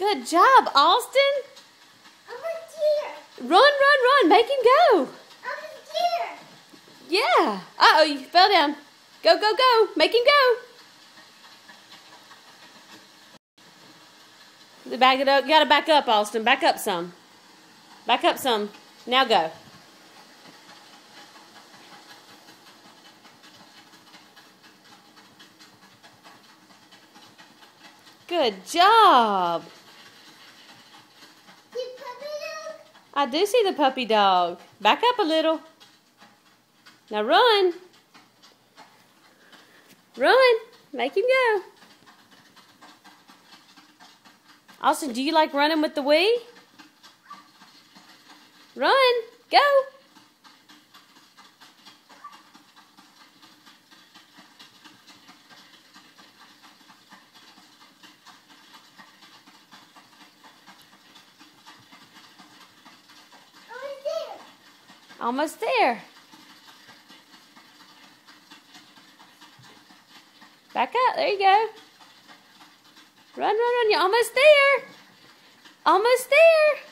Good job, Austin. Almost here. Run, run, run. Make him go. Almost here. Yeah. Uh-oh, you fell down. Go, go, go. Make him go. Back it up. You got to back up, Austin. Back up some. Back up some. Now go. Good job. See puppy dog? I do see the puppy dog. Back up a little. Now run. Run. Make him go. Austin, do you like running with the Wii? Run. Go. Almost there. Almost there. Back up. There you go. Run, run, run. You're almost there. Almost there.